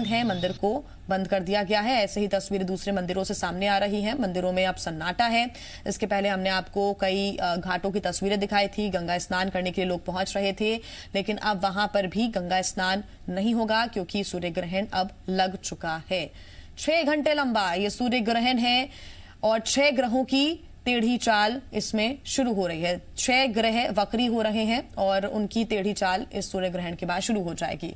है, मंदिर को बंद कर दिया गया है। ऐसे ही तस्वीरें दूसरे मंदिरों से सामने आ रही हैं। मंदिरों में अब सन्नाटा है। इसके पहले हमने आपको कई घाटों की तस्वीरें दिखाई थी। गंगा स्नान करने के लिए लोग पहुंच रहे थे, लेकिन अब वहां पर भी गंगा स्नान नहीं होगा क्योंकि सूर्य ग्रहण अब लग चुका है। 6 घंटे लंबा ये सूर्य ग्रहण है और 6 ग्रहों की टेढ़ी चाल इसमें शुरू हो रही है। 6 ग्रह वक्री हो रहे हैं और उनकी टेढ़ी चाल इस सूर्य ग्रहण के बाद शुरू हो जाएगी।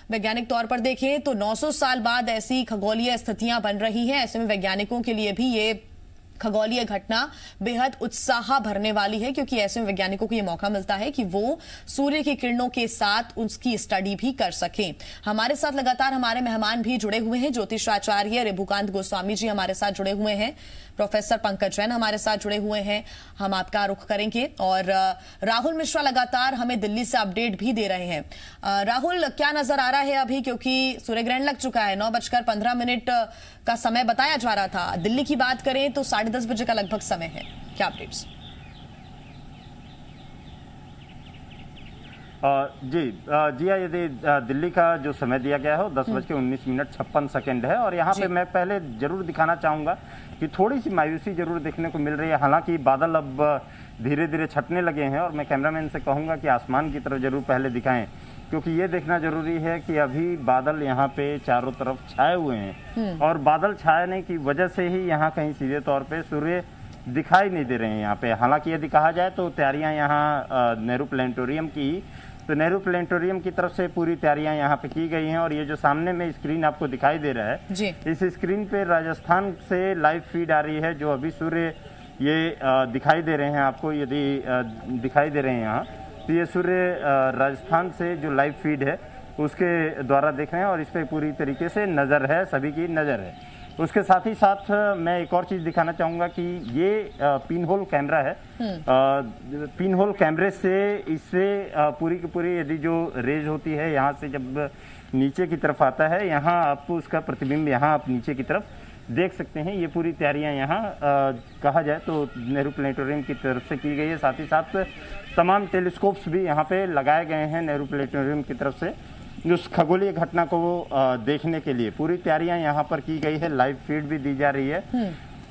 वैज्ञानिक तौर पर देखें तो 900 साल बाद ऐसी खगोलीय स्थितियां बन रही हैं। ऐसे में वैज्ञानिकों के लिए भी ये खगोलीय घटना बेहद उत्साह भरने वाली है, क्योंकि ऐसे में वैज्ञानिकों को यह मौका मिलता है कि वो सूर्य की किरणों के साथ उसकी स्टडी भी कर सकें। हमारे साथ लगातार हमारे मेहमान भी जुड़े हुए हैं। ज्योतिषाचार्य रेभुकांत गोस्वामी जी हमारे साथ जुड़े हुए हैं, प्रोफेसर पंकज जैन हमारे साथ जुड़े हुए हैं। हम आपका रुख करेंगे और राहुल मिश्रा लगातार हमें दिल्ली से अपडेट भी दे रहे हैं। राहुल, क्या नजर आ रहा है अभी, क्योंकि सूर्य ग्रहण लग चुका है। 9:15 का समय बताया जा रहा था। दिल्ली की बात करें तो 10:30 बजे का लगभग समय है। क्या अपडेट्स? जी हाँ, यदि दिल्ली का जो समय दिया गया है वो 10:19:56 है और यहाँ पे मैं पहले जरूर दिखाना चाहूँगा कि थोड़ी सी मायूसी जरूर देखने को मिल रही है। हालांकि बादल अब धीरे धीरे छटने लगे हैं और मैं कैमरामैन से कहूँगा कि आसमान की तरफ जरूर पहले दिखाएं, क्योंकि ये देखना जरूरी है कि अभी बादल यहाँ पे चारों तरफ छाए हुए हैं और बादल छाने की वजह से ही यहाँ कहीं सीधे तौर पे सूर्य दिखाई नहीं दे रहे हैं यहाँ पे। हालांकि यदि कहा जाए तो तैयारियां यहाँ नेहरू प्लेनेटोरियम की, तो नेहरू प्लेनेटोरियम की तरफ से पूरी तैयारियां यहाँ पे की गई हैं और ये जो सामने में स्क्रीन आपको दिखाई दे रहा है जी। इस स्क्रीन पे राजस्थान से लाइव फीड आ रही है। जो अभी सूर्य ये दिखाई दे रहे हैं आपको, यदि दिखाई दे रहे हैं यहाँ, तो ये सूर्य राजस्थान से जो लाइव फीड है उसके द्वारा देख रहे हैं और इस पर पूरी तरीके से नज़र है, सभी की नज़र है। उसके साथ ही साथ मैं एक और चीज़ दिखाना चाहूँगा कि ये पिन होल कैमरा है। पिन होल कैमरे से इससे पूरी की पूरी यदि जो रेज होती है यहाँ से जब नीचे की तरफ आता है, यहाँ आपको उसका प्रतिबिंब यहाँ आप नीचे की तरफ देख सकते हैं। ये पूरी तैयारियां यहाँ कहा जाए तो नेहरू प्लेनेटोरियम की तरफ से की गई है। साथ ही साथ तमाम टेलीस्कोप्स भी यहाँ पे लगाए गए हैं नेहरू प्लेनेटोरियम की तरफ से उस खगोलीय घटना को देखने के लिए। पूरी तैयारियां यहाँ पर की गई है, लाइव फीड भी दी जा रही है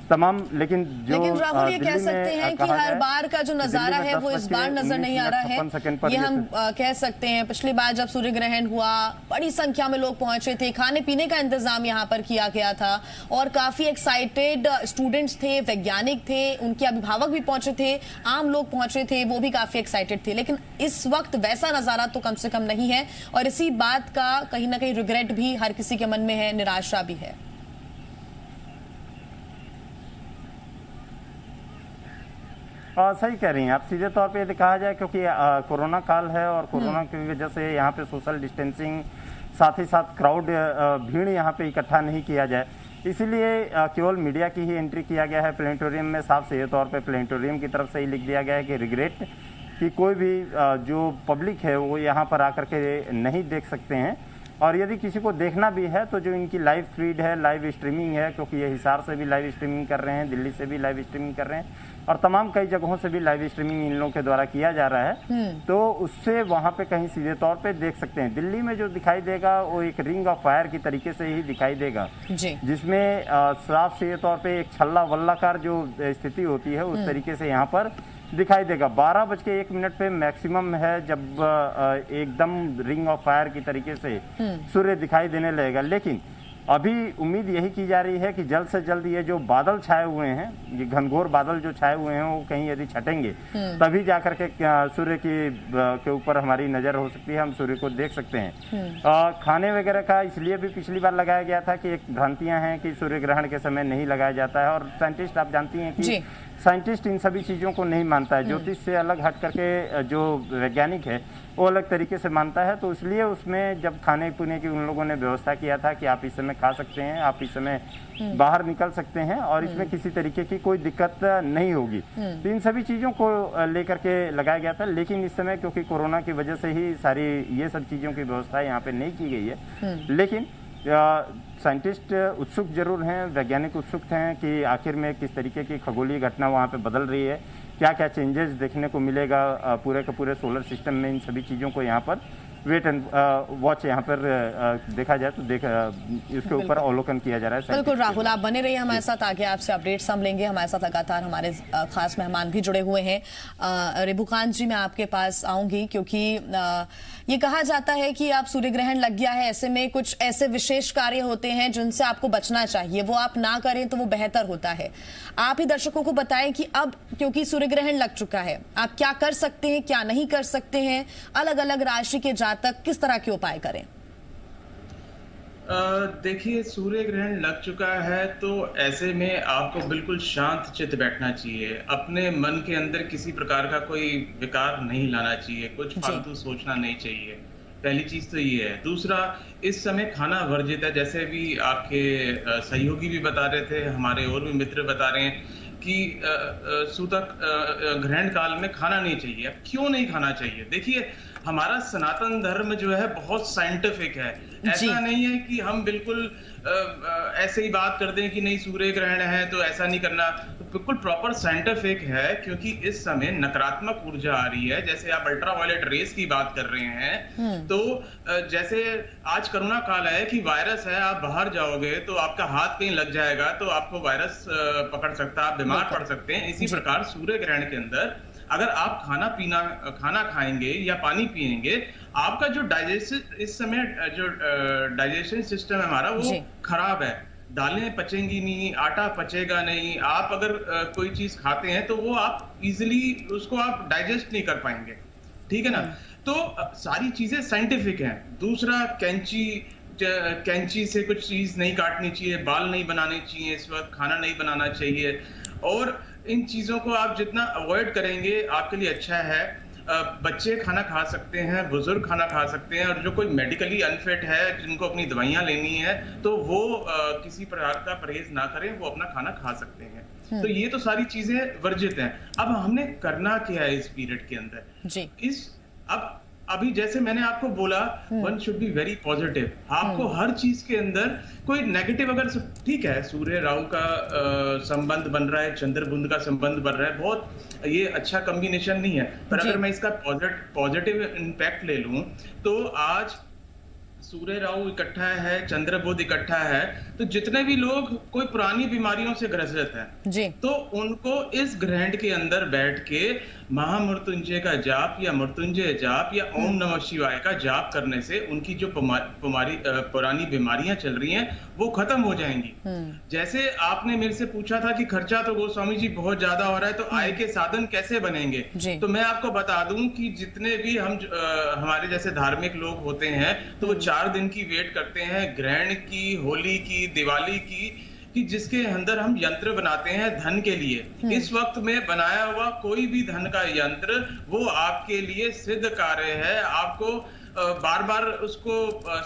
तमाम। लेकिन राहुल ये कह सकते हैं कि हर बार का जो नजारा है वो इस बार नजर नहीं आ रहा है। ये हम कह सकते हैं पिछली बार जब सूर्य ग्रहण हुआ बड़ी संख्या में लोग पहुंचे थे, खाने पीने का इंतजाम यहाँ पर किया गया था और काफी एक्साइटेड स्टूडेंट्स थे, वैज्ञानिक थे, उनके अभिभावक भी पहुंचे थे, आम लोग पहुंचे थे, वो भी काफी एक्साइटेड थे। लेकिन इस वक्त वैसा नजारा तो कम से कम नहीं है और इसी बात का कहीं ना कहीं रिग्रेट भी हर किसी के मन में है, निराशा भी है। सही कह रही हैं आप। सीधे तौर पे यदि कहा जाए, क्योंकि कोरोना काल है और कोरोना की वजह से यहाँ पे सोशल डिस्टेंसिंग, साथ ही साथ क्राउड भीड़ यहाँ पे इकट्ठा नहीं किया जाए, इसीलिए केवल मीडिया की ही एंट्री किया गया है प्लेनेटोरियम में। साफ सीधे तौर पे प्लेनेटोरियम की तरफ से ही लिख दिया गया है कि रिग्रेट कि कोई भी जो पब्लिक है वो यहाँ पर आकर के नहीं देख सकते हैं और यदि किसी को देखना भी है तो जो इनकी लाइव फीड है, लाइव स्ट्रीमिंग है, क्योंकि ये हिसार से भी लाइव स्ट्रीमिंग कर रहे हैं, दिल्ली से भी लाइव स्ट्रीमिंग कर रहे हैं और तमाम कई जगहों से भी लाइव स्ट्रीमिंग इन लोगों के द्वारा किया जा रहा है, तो उससे वहां पे कहीं सीधे तौर पे देख सकते हैं। दिल्ली में जो दिखाई देगा वो एक रिंग ऑफ फायर की तरीके से ही दिखाई देगा, जिसमें साफ सीधे तौर पे एक छल्ला वल्लाकार जो स्थिति होती है उस तरीके से यहाँ पर दिखाई देगा। 12:01 पे मैक्सिमम है जब एकदम रिंग ऑफ फायर की तरीके से सूर्य दिखाई देने लगेगा। लेकिन अभी उम्मीद यही की जा रही है कि जल्द से जल्द ये जो बादल छाए हुए हैं, ये घनघोर बादल जो छाए हुए हैं, वो कहीं यदि छटेंगे तभी जाकर के सूर्य के ऊपर हमारी नजर हो सकती है, हम सूर्य को देख सकते हैं। खाने वगैरह का इसलिए भी पिछली बार लगाया गया था कि एक भ्रांतियां हैं कि सूर्य ग्रहण के समय नहीं लगाया जाता है और साइंटिस्ट आप जानती हैं कि साइंटिस्ट इन सभी चीज़ों को नहीं मानता है। ज्योतिष से अलग हट करके जो वैज्ञानिक है वो अलग तरीके से मानता है, तो इसलिए उसमें जब खाने पीने की उन लोगों ने व्यवस्था किया था कि आप इस समय खा सकते हैं, आप इस समय बाहर निकल सकते हैं और इसमें किसी तरीके की कोई दिक्कत नहीं होगी, तो इन सभी चीज़ों को लेकर के लगाया गया था। लेकिन इस समय क्योंकि कोरोना की वजह से ही सारी ये सब चीज़ों की व्यवस्था यहाँ पे नहीं की गई है। लेकिन साइंटिस्ट उत्सुक जरूर हैं, वैज्ञानिक उत्सुक हैं कि आखिर में किस तरीके की खगोलीय घटना वहाँ पे बदल रही है, क्या क्या चेंजेस देखने को मिलेगा पूरे के पूरे सोलर सिस्टम में। इन सभी चीज़ों को यहाँ पर वेट एंड वॉच यहाँ पर देखा जाए तो इसके ऊपर अवलोकन किया जा रहा है। बिल्कुल राहुल, आप बने रहिए हमारे साथ, आगे आपसे अपडेट्स हम लेंगे। हमारे साथ लगातार हमारे खास मेहमान भी जुड़े हुए हैं। रेबुकांत जी, मैं आपके पास आऊंगी क्योंकि ये कहा जाता है कि आप सूर्य ग्रहण लग गया है, ऐसे में कुछ ऐसे विशेष कार्य होते हैं जिनसे आपको बचना चाहिए, वो आप ना करें तो वो बेहतर होता है। आप ही दर्शकों को बताएं कि अब क्योंकि सूर्य ग्रहण लग चुका है, आप क्या कर सकते हैं, क्या नहीं कर सकते हैं, अलग अलग राशि के जातक किस तरह के उपाय करें। देखिए, सूर्य ग्रहण लग चुका है तो ऐसे में आपको बिल्कुल शांत चित्त बैठना चाहिए। अपने मन के अंदर किसी प्रकार का कोई विकार नहीं लाना चाहिए, कुछ फालतू सोचना नहीं चाहिए। पहली चीज तो ये है। दूसरा, इस समय खाना वर्जित है, जैसे भी आपके सहयोगी भी बता रहे थे, हमारे और भी मित्र बता रहे हैं कि सूतक ग्रहण काल में खाना नहीं चाहिए। अब क्यों नहीं खाना चाहिए? देखिए, हमारा सनातन धर्म जो है बहुत साइंटिफिक है। ऐसा नहीं है कि हम बिल्कुल ऐसे ही बात कर दें कि नहीं सूर्य ग्रहण है तो ऐसा नहीं करना। तो बिल्कुल प्रॉपर साइंटिफिक है, क्योंकि इस समय नकारात्मक ऊर्जा आ रही है। जैसे आप अल्ट्रावायलेट रेस की बात कर रहे हैं, तो जैसे आज कोरोना काल है कि वायरस है, आप बाहर जाओगे तो आपका हाथ कहीं लग जाएगा तो आपको वायरस पकड़ सकता है, आप बीमार पड़ सकते हैं। इसी प्रकार सूर्य ग्रहण के अंदर अगर आप खाना खाएंगे या पानी पिएंगे, आपका जो इस समय जो डाइजेशन सिस्टम है हमारा, वो खराब है। दालें पचेंगी नहीं, आटा पचेगा नहीं। आप अगर कोई चीज खाते हैं तो वो आप इजिली उसको आप डाइजेस्ट नहीं कर पाएंगे, ठीक है ना। तो सारी चीजें साइंटिफिक हैं। दूसरा, कैंची से कुछ चीज नहीं काटनी चाहिए, बाल नहीं बनाने चाहिए, इस वक्त खाना नहीं बनाना चाहिए। और इन चीजों को आप जितना अवॉइड करेंगे आपके लिए अच्छा है। बच्चे खाना खा सकते हैं, बुजुर्ग खाना खा सकते हैं, और जो कोई मेडिकली अनफिट है, जिनको अपनी दवाइयां लेनी है, तो वो किसी प्रकार का परहेज ना करें, वो अपना खाना खा सकते हैं। तो ये तो सारी चीजें वर्जित हैं। अब हमने करना क्या है इस पीरियड के अंदर जी? अभी जैसे मैंने आपको बोला, one should be very positive. आपको हर चीज के अंदर कोई नेगेटिव, अगर ठीक है सूर्य राहु का संबंध बन रहा है, चंद्र बुध का संबंध बन रहा है, बहुत ये अच्छा कॉम्बिनेशन नहीं है, पर अगर मैं इसका पॉजिटिव इम्पैक्ट ले लूं तो आज सूर्य राहु इकट्ठा है, चंद्र बुध इकट्ठा है, तो जितने भी लोग कोई पुरानी बीमारियों से ग्रसित हैं तो उनको इस ग्रहण के अंदर बैठ के महामृत्युंजय का जाप या मृत्युंजय जाप या ओम नमः शिवाय का जाप करने से उनकी जो पुरानी बीमारियां चल रही हैं वो खत्म हो जाएंगी। जैसे आपने मेरे से पूछा था कि खर्चा तो गोस्वामी जी बहुत ज्यादा हो रहा है, तो आय के साधन कैसे बनेंगे? तो मैं आपको बता दूं कि जितने भी हमारे जैसे धार्मिक लोग होते हैं तो वो 4 दिन की वेट करते हैं, ग्रहण की, होली की, दिवाली की, कि जिसके अंदर हम यंत्र बनाते हैं धन के लिए। इस वक्त में बनाया हुआ कोई भी धन का यंत्र वो आपके लिए सिद्ध कार्य है। आपको बार बार उसको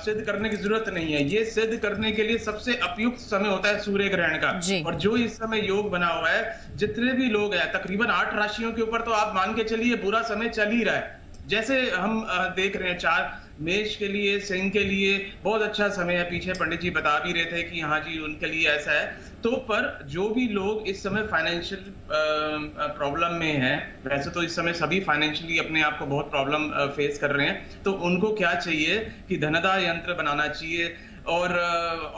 सिद्ध करने की जरूरत नहीं है। ये सिद्ध करने के लिए सबसे उपयुक्त समय होता है सूर्य ग्रहण का। और जो इस समय योग बना हुआ है, जितने भी लोग हैं, तकरीबन 8 राशियों के ऊपर तो आप मान के चलिए बुरा समय चल ही रहा है। जैसे हम देख रहे हैं 4 मेष के लिए, सिंह के लिए बहुत अच्छा समय है। पीछे पंडित जी बता भी रहे थे कि हाँ जी उनके लिए ऐसा है। तो पर जो भी लोग इस समय फाइनेंशियल प्रॉब्लम में हैं, वैसे तो इस समय सभी फाइनेंशियली अपने आप को बहुत प्रॉब्लम फेस कर रहे हैं, तो उनको क्या चाहिए कि धनदा यंत्र बनाना चाहिए और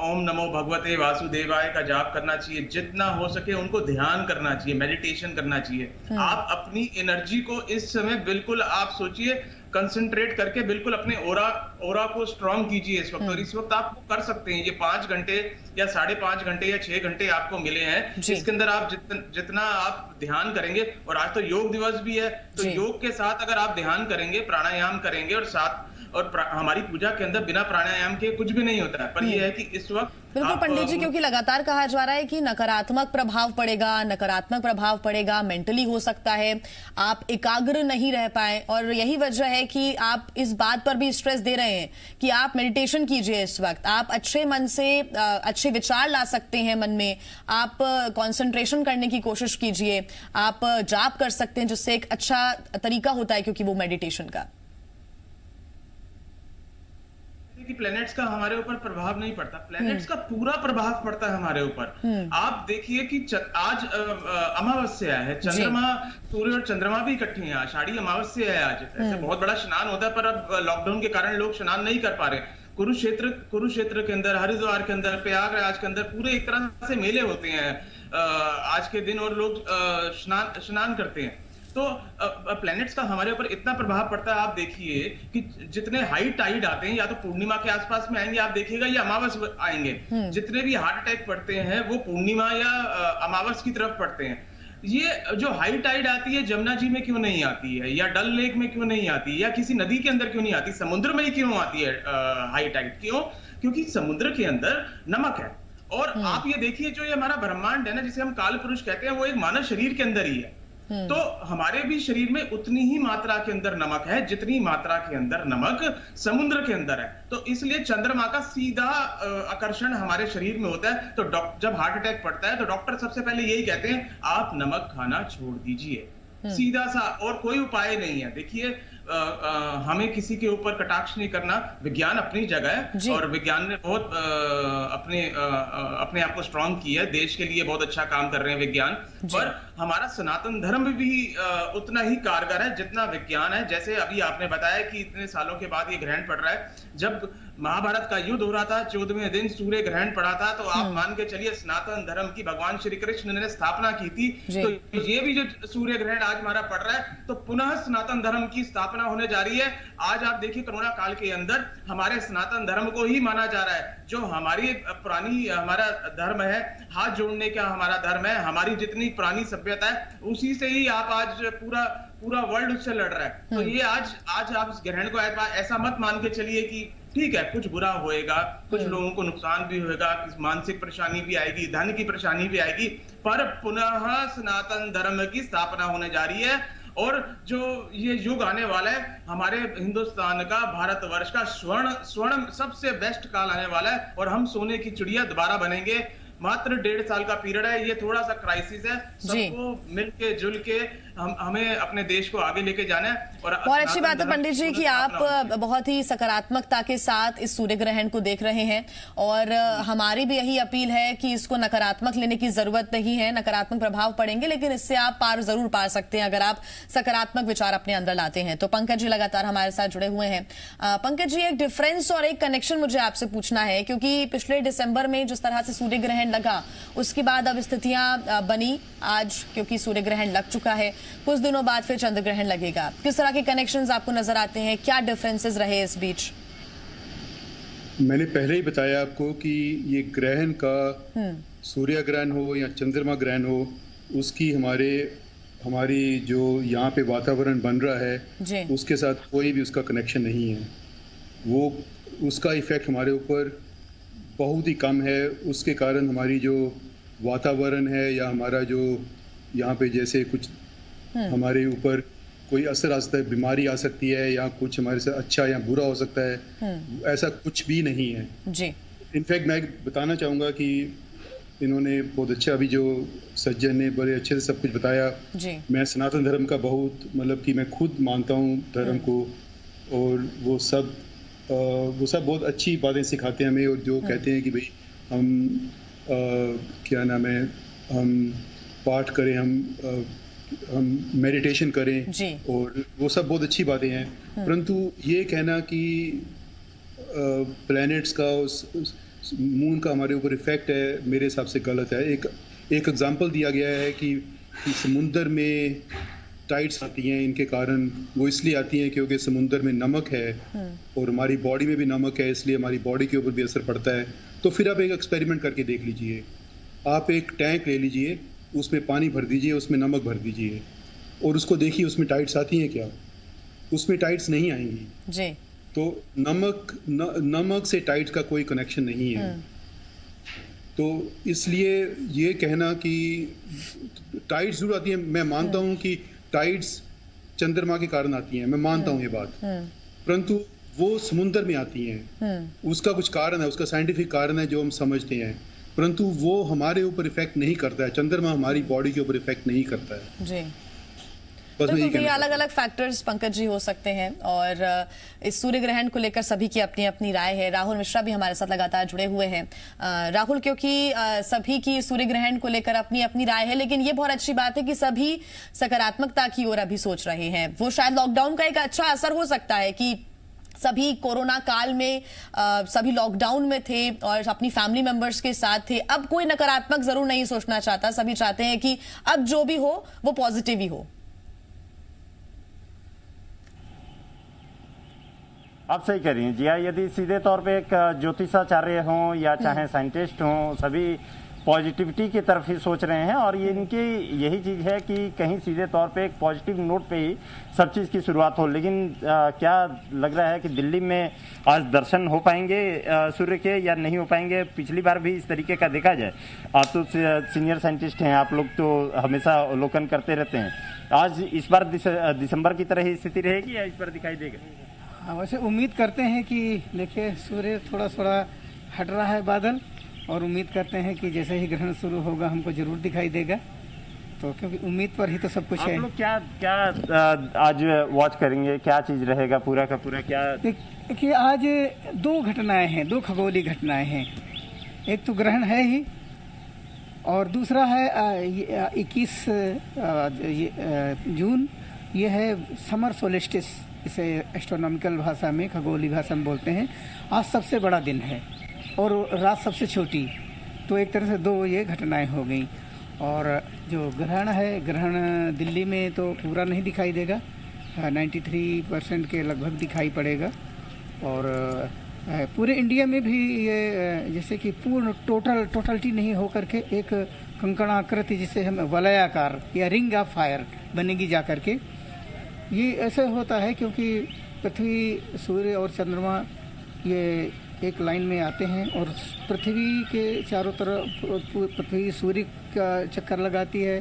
ओम नमो भगवते वासुदेवाय का जाप करना चाहिए। जितना हो सके उनको ध्यान करना चाहिए, मेडिटेशन करना चाहिए। आप अपनी एनर्जी को इस समय बिल्कुल आप सोचिए कंसंट्रेट करके बिल्कुल अपने ओरा को स्ट्रांग कीजिए इस वक्त। और इस वक्त आप कर सकते हैं, ये 5 घंटे या 5.5 घंटे या 6 घंटे आपको मिले हैं, इसके अंदर आप जितना आप ध्यान करेंगे, और आज तो योग दिवस भी है, तो योग के साथ अगर आप ध्यान करेंगे, प्राणायाम करेंगे, और हमारी पूजा के अंदर बिना प्राणायाम के कुछ भी नहीं होता है। पर यह है कि इस वक्त बिल्कुल पंडित जी, क्योंकि लगातार कहा जा रहा है कि नकारात्मक प्रभाव पड़ेगा, मेंटली हो सकता है, आप एकाग्र नहीं रह पाए, और यही वजह है कि आप इस बात पर भी स्ट्रेस दे रहे हैं कि आप मेडिटेशन कीजिए। इस वक्त आप अच्छे मन से अच्छे विचार ला सकते हैं मन में, आप कंसंट्रेशन करने की कोशिश कीजिए, आप जाप कर सकते हैं, जिससे एक अच्छा तरीका होता है क्योंकि वो मेडिटेशन का। कि प्लैनेट्स का हमारे ऊपर प्रभाव नहीं पड़ता, प्लैनेट्स का पूरा प्रभाव पड़ता है हमारे ऊपर। आप देखिए कि आज अमावस्या है, चंद्रमा, सूर्य और चंद्रमा भी इकट्ठे हैं, आषाढ़ी अमावस्या है आज। ऐसे बहुत बड़ा स्नान होता है, पर अब लॉकडाउन के कारण लोग स्नान नहीं कर पा रहे। कुरुक्षेत्र के अंदर, हरिद्वार के अंदर, प्रयागराज के अंदर पूरे एक तरह से मेले होते हैं आज के दिन, और लोग स्नान करते हैं। तो प्लैनेट्स का हमारे ऊपर इतना प्रभाव पड़ता है। आप देखिए कि जितने हाई टाइड आते हैं, या तो पूर्णिमा के आसपास में आएंगे, आप देखिएगा, या अमावस आएंगे। जितने भी हार्ट अटैक पड़ते हैं वो पूर्णिमा या अमावस की तरफ पड़ते हैं। ये जो हाई टाइड आती है, जमुना जी में क्यों नहीं आती है, या डल लेक में क्यों नहीं आती है, या किसी नदी के अंदर क्यों नहीं आती, समुद्र में ही क्यों आती है हाई टाइड? क्यों? क्योंकि समुद्र के अंदर नमक है। और आप ये देखिए, जो ये हमारा ब्रह्मांड है ना, जिसे हम काल पुरुष कहते हैं, वो एक मानव शरीर के अंदर ही है। तो हमारे भी शरीर में उतनी ही मात्रा के अंदर नमक है जितनी मात्रा के अंदर नमक समुद्र के अंदर है। तो इसलिए चंद्रमा का सीधा आकर्षण हमारे शरीर में होता है। तो जब हार्ट अटैक पड़ता है तो डॉक्टर सबसे पहले यही कहते हैं, आप नमक खाना छोड़ दीजिए, सीधा सा, और कोई उपाय नहीं है। देखिए, हमें किसी के ऊपर कटाक्ष नहीं करना, विज्ञान अपनी जगह है, और विज्ञान ने बहुत अपने आप को स्ट्रांग किया है, देश के लिए बहुत अच्छा काम कर रहे हैं विज्ञान। पर हमारा सनातन धर्म भी उतना ही कारगर है जितना विज्ञान है। जैसे अभी आपने बताया कि इतने सालों के बाद ये ग्रहण पड़ रहा है, जब महाभारत का युद्ध हो रहा था, 14वें दिन सूर्य ग्रहण पड़ा था, तो आप मान के चलिए सनातन धर्म की भगवान श्री कृष्ण ने स्थापना की थी। तो ये भी जो सूर्य ग्रहण आज हमारा पड़ रहा है, तो पुनः सनातन धर्म की स्थापना होने जा रही है। आज आप देखिए, कोरोना काल के अंदर हमारे सनातन धर्म को ही माना जा रहा है, जो हमारी पुरानी हमारा धर्म है, हाथ जोड़ने का हमारा धर्म है, हमारी जितनी पुरानी सभ्यता है, उसी से ही आप आज पूरा वर्ल्ड उससे लड़ रहा है। तो ये आज आप इस ग्रहण को ऐसा मत मान के चलिए कि ठीक है, कुछ बुरा होएगा, कुछ लोगों को नुकसान भी होएगा, मानसिक परेशानी भी आएगी, धन की परेशानी भी आएगी, पर पुनः सनातन धर्म की स्थापना होने जा रही है। और जो ये युग आने वाला है, हमारे हिंदुस्तान का, भारतवर्ष का स्वर्ण सबसे बेस्ट काल आने वाला है, और हम सोने की चिड़िया दोबारा बनेंगे। मात्र 1.5 साल का पीरियड है, ये थोड़ा सा क्राइसिस है, सबको मिलके जुल के हमें अपने देश को आगे लेके जाना है। और बहुत अच्छी बात है पंडित जी कि आप बहुत ही सकारात्मकता के साथ इस सूर्य ग्रहण को देख रहे हैं, और हमारी भी यही अपील है कि इसको नकारात्मक लेने की जरूरत नहीं है। नकारात्मक प्रभाव पड़ेंगे, लेकिन इससे आप पार जरूर पा सकते हैं अगर आप सकारात्मक विचार अपने अंदर लाते हैं। तो पंकज जी लगातार हमारे साथ जुड़े हुए हैं। पंकज जी, एक डिफरेंस और एक कनेक्शन मुझे आपसे पूछना है, क्योंकि पिछले दिसंबर में जिस तरह से सूर्य ग्रहण लगा, उसके बाद अब स्थितियां बनी आज, क्योंकि सूर्य ग्रहण लग चुका है, कुछ दिनों बाद फिर चंद्र ग्रहण लगेगा। किस तरह के कनेक्शंस आपको नजर आते हैं, क्या डिफरेंसेस रहे इस बीच? मैंने पहले ही बताया आपको कि ये ग्रहण का, सूर्य ग्रहण हो या चंद्रमा ग्रहण हो, उसकी हमारी जो यहाँ पे वातावरण बन रहा है उसके साथ कोई भी उसका कनेक्शन नहीं है। वो उसका इफेक्ट हमारे ऊपर बहुत ही कम है। उसके कारण हमारी जो वातावरण है, या हमारा जो यहाँ पे जैसे कुछ हमारे ऊपर कोई असर आ सकता है, बीमारी आ सकती है, या कुछ हमारे साथ अच्छा या बुरा हो सकता है, ऐसा कुछ भी नहीं है जी। इनफैक्ट मैं बताना चाहूँगा कि इन्होंने बहुत अच्छा, अभी जो सज्जन ने बड़े अच्छे से सब कुछ बताया जी। मैं सनातन धर्म का बहुत, मतलब कि मैं खुद मानता हूँ धर्म को, और वो सब बहुत अच्छी बातें सिखाते हैं हमें। और जो कहते हैं कि भाई हम क्या नाम है, हम पाठ करें, हम मेडिटेशन करें, और वो सब बहुत अच्छी बातें हैं। परंतु ये कहना कि प्लैनेट्स का, मून का हमारे ऊपर इफेक्ट है, मेरे हिसाब से गलत है। एक एग्जांपल दिया गया है कि समुंदर में टाइड्स आती हैं, इनके कारण वो इसलिए आती हैं क्योंकि समुंदर में नमक है, और हमारी बॉडी में भी नमक है, इसलिए हमारी बॉडी के ऊपर भी असर पड़ता है। तो फिर आप एक एक्सपेरिमेंट करके देख लीजिए, आप एक टैंक ले लीजिए, उसमें पानी भर दीजिए, उसमें नमक भर दीजिए, और उसको देखिए उसमें टाइड्स आती हैं क्या? उसमें टाइड्स नहीं आएंगी जी। तो नमक से टाइड्स का कोई कनेक्शन नहीं है। तो इसलिए ये कहना कि टाइड्स जरूर आती हैं, मैं मानता हूँ कि टाइड्स चंद्रमा के कारण आती हैं, मैं मानता हूँ ये बात, परंतु वो समुद्र में आती हैं, उसका कुछ कारण है, उसका साइंटिफिक कारण है जो हम समझते हैं, परंतु वो हमारे ऊपर इफेक्ट नहीं करता है। चंद्रमा हमारी बॉडी के ऊपर इफेक्ट नहीं करता है जी। बस मैं यही बिल्कुल, ये कहना अलग अलग फैक्टर्स पंकज जी हो सकते हैं और इस सूर्य ग्रहण को लेकर सभी की अपनी अपनी राय है। राहुल मिश्रा भी हमारे साथ लगातार जुड़े हुए हैं। राहुल, क्योंकि सभी की सूर्य ग्रहण को लेकर अपनी अपनी राय है, लेकिन ये बहुत अच्छी बात है कि सभी सकारात्मकता की ओर अभी सोच रहे हैं। वो शायद लॉकडाउन का एक अच्छा असर हो सकता है कि सभी कोरोना काल में सभी लॉकडाउन में थे और अपनी फैमिली मेंबर्स के साथ थे। अब कोई नकारात्मक जरूर नहीं सोचना चाहता, सभी चाहते हैं कि अब जो भी हो वो पॉजिटिव ही हो। आप सही कह रही हैं जी। यदि सीधे तौर पे एक ज्योतिषाचार्य हों या चाहे साइंटिस्ट हों, सभी पॉजिटिविटी की तरफ ही सोच रहे हैं और ये इनकी यही चीज़ है कि कहीं सीधे तौर पे एक पॉजिटिव नोट पे ही सब चीज़ की शुरुआत हो। लेकिन क्या लग रहा है कि दिल्ली में आज दर्शन हो पाएंगे सूर्य के या नहीं हो पाएंगे? पिछली बार भी इस तरीके का देखा जाए, आप तो सीनियर साइंटिस्ट हैं, आप लोग तो हमेशा अवलोकन करते रहते हैं। आज इस बार दिसंबर की तरह ही स्थिति रहेगी या इस बार दिखाई देगा? हाँ, वैसे उम्मीद करते हैं कि देखिए सूर्य थोड़ा थोड़ा हट रहा है बादल, और उम्मीद करते हैं कि जैसे ही ग्रहण शुरू होगा हमको जरूर दिखाई देगा। तो क्योंकि उम्मीद पर ही तो सब कुछ है। आप लोग क्या आज वॉच करेंगे? क्या चीज रहेगा पूरा का पूरा? क्या देखिए, आज दो घटनाएं हैं, दो खगोलीय घटनाएं हैं। एक तो ग्रहण है ही, और दूसरा है 21 जून, ये है समर सोलिस्टिस, इसे एस्ट्रोनॉमिकल भाषा में, खगोलीय भाषा में बोलते हैं। आज सबसे बड़ा दिन है और रात सबसे छोटी, तो एक तरह से दो ये घटनाएं हो गई। और जो ग्रहण है, ग्रहण दिल्ली में तो पूरा नहीं दिखाई देगा, 93% के लगभग दिखाई पड़ेगा। और पूरे इंडिया में भी ये जैसे कि पूर्ण टोटलिटी नहीं हो करके एक कंकणाकृति, जिसे हम वलयाकार या रिंग ऑफ फायर बनेगी जा करके। ये ऐसे होता है क्योंकि पृथ्वी, सूर्य और चंद्रमा ये एक लाइन में आते हैं और पृथ्वी के चारों तरफ पृथ्वी सूर्य का चक्कर लगाती है,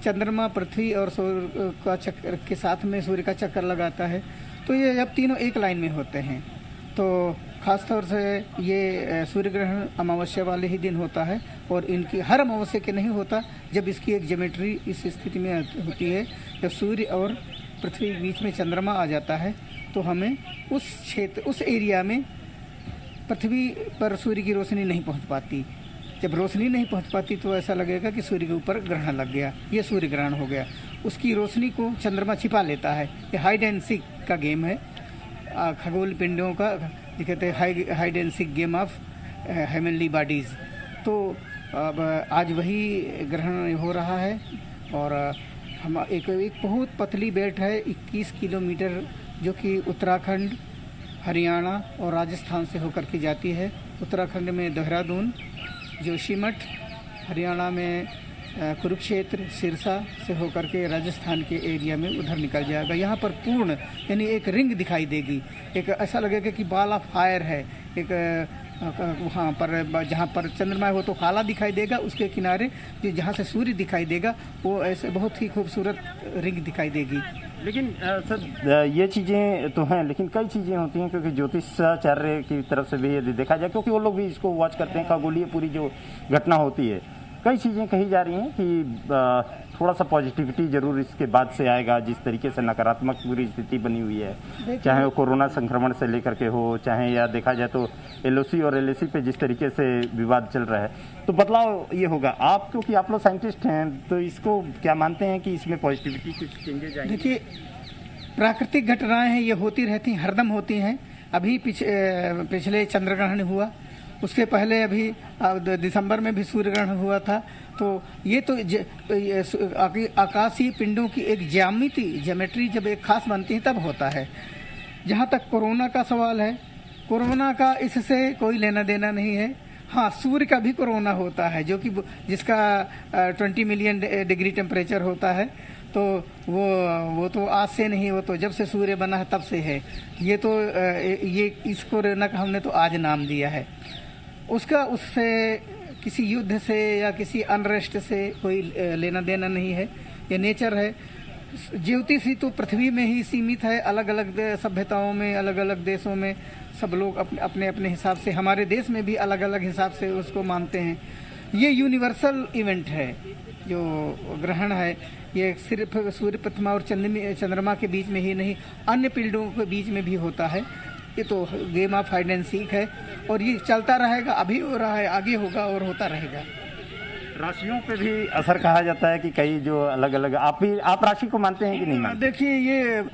चंद्रमा पृथ्वी और सूर्य का चक्कर के साथ में सूर्य का चक्कर लगाता है। तो ये जब तीनों एक लाइन में होते हैं तो खासतौर से ये सूर्य ग्रहण अमावस्या वाले ही दिन होता है, और इनकी हर अमावस्या के नहीं होता। जब इसकी एक ज्योमेट्री इस स्थिति में होती है, जब सूर्य और पृथ्वी के बीच में चंद्रमा आ जाता है, तो हमें उस क्षेत्र, उस एरिया में पृथ्वी पर सूर्य की रोशनी नहीं पहुंच पाती। जब रोशनी नहीं पहुंच पाती तो ऐसा लगेगा कि सूर्य के ऊपर ग्रहण लग गया, ये सूर्य ग्रहण हो गया। उसकी रोशनी को चंद्रमा छिपा लेता है। ये हाइड एंड सीक का गेम है, खगोल पिंडों का, ये कहते हैं hide and seek game of heavenly bodies. तो अब आज वही ग्रहण हो रहा है, और हम एक बहुत पतली बेल्ट है 21 किलोमीटर, जो कि उत्तराखंड, हरियाणा और राजस्थान से होकर के जाती है। उत्तराखंड में देहरादून, जोशीमठ, हरियाणा में कुरुक्षेत्र, सिरसा से होकर के राजस्थान के एरिया में उधर निकल जाएगा। यहाँ पर पूर्ण यानी एक रिंग दिखाई देगी, एक ऐसा लगेगा कि बॉल ऑफ फायर है। एक वहाँ पर जहाँ पर चंद्रमा है वो तो काला दिखाई देगा, उसके किनारे जो जहाँ से सूर्य दिखाई देगा वो ऐसे बहुत ही खूबसूरत रिंग दिखाई देगी। लेकिन सर ये चीज़ें तो हैं, लेकिन कई चीज़ें होती हैं, क्योंकि ज्योतिषाचार्य की तरफ से भी यदि देखा जाए, क्योंकि वो लोग भी इसको वॉच करते हैं, खगोलीय पूरी जो घटना होती है, कई चीज़ें कही जा रही हैं कि थोड़ा सा पॉजिटिविटी जरूर इसके बाद से आएगा। जिस तरीके से नकारात्मक पूरी स्थिति बनी हुई है, चाहे वो कोरोना संक्रमण से लेकर के हो, चाहे या देखा जाए तो एलओसी और एलएसी पे जिस तरीके से विवाद चल रहा है, तो बदलाव ये होगा। आप क्योंकि आप लोग साइंटिस्ट हैं, तो इसको क्या मानते हैं कि इसमें पॉजिटिविटी कुछ चेंजेज आएंगे? देखिए, प्राकृतिक घटनाएं हैं, ये होती रहती, हरदम होती हैं। अभी पिछले चंद्र ग्रहण हुआ, उसके पहले अभी दिसंबर में भी सूर्य ग्रहण हुआ था। तो ये तो आकाशीय पिंडों की एक ज्योमेट्री जब एक खास बनती है तब होता है। जहाँ तक कोरोना का सवाल है, कोरोना का इससे कोई लेना देना नहीं है। हाँ, सूर्य का भी कोरोना होता है, जो कि जिसका 20 मिलियन डिग्री टेम्परेचर होता है। तो वो तो आज से नहीं, वो तो जब से सूर्य बना है तब से है। ये तो ये इस कोरोना का हमने तो आज नाम दिया है। उसका उससे किसी युद्ध से या किसी अनरेस्ट से कोई लेना देना नहीं है, ये नेचर है। ज्योतिष ही तो पृथ्वी में ही सीमित है, अलग अलग सभ्यताओं में, अलग अलग देशों में सब लोग अपने अपने हिसाब से, हमारे देश में भी अलग अलग हिसाब से उसको मानते हैं। ये यूनिवर्सल इवेंट है। जो ग्रहण है ये सिर्फ सूर्य प्रतिमा और चंद्रमा के बीच में ही नहीं, अन्य पिंडों के बीच में भी होता है। ये तो game of hide and seek है और ये चलता रहेगा, अभी हो रहा है, आगे होगा और होता रहेगा। राशियों पे भी असर कहा जाता है कि कई जो अलग अलग, आप राशि को मानते हैं कि नहीं मानते? देखिए, ये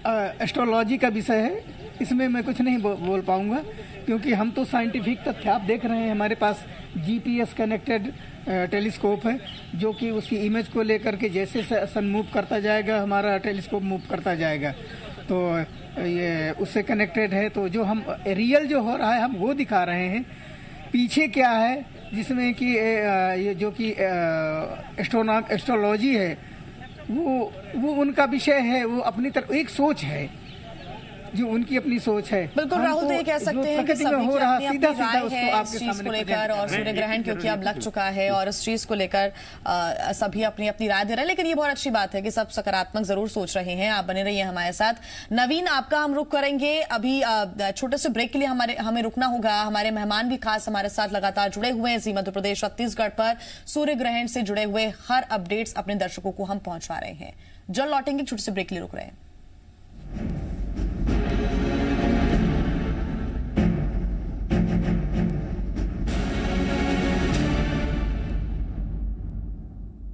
एस्ट्रोलॉजी का विषय है, इसमें मैं कुछ नहीं बोल पाऊंगा, क्योंकि हम तो साइंटिफिक तथ्य आप देख रहे हैं। हमारे पास जीपीएस कनेक्टेड टेलीस्कोप है, जो कि उसकी इमेज को लेकर के जैसे सन मूव करता जाएगा हमारा टेलीस्कोप मूव करता जाएगा, तो ये उससे कनेक्टेड है। तो जो हम रियल जो हो रहा है हम वो दिखा रहे हैं। पीछे क्या है जिसमें कि ये जो कि एस्ट्रोलॉजी है वो उनका विषय है, वो अपनी तरफ एक सोच है, जो उनकी अपनी सोच है। बिल्कुल राहुल, तो ये कह सकते हैं कि सभी की अपनी अपनी राय है इस चीज को लेकर, और सूर्य ग्रहण क्योंकि अब लग चुका है और इस चीज को लेकर सभी अपनी अपनी राय दे रहे हैं। लेकिन ये बहुत अच्छी बात है कि सब सकारात्मक जरूर सोच रहे हैं। आप बने रहिए हमारे साथ। नवीन, आपका हम रुख करेंगे अभी, छोटे से ब्रेक के लिए हमें रुकना होगा। हमारे मेहमान भी खास हमारे साथ लगातार जुड़े हुए हैं। जी मध्य प्रदेश छत्तीसगढ़ पर सूर्य ग्रहण से जुड़े हुए हर अपडेट्स अपने दर्शकों को हम पहुंचा रहे हैं। जल्द लौटेंगे, छोटे से ब्रेक के लिए रुक रहे हैं।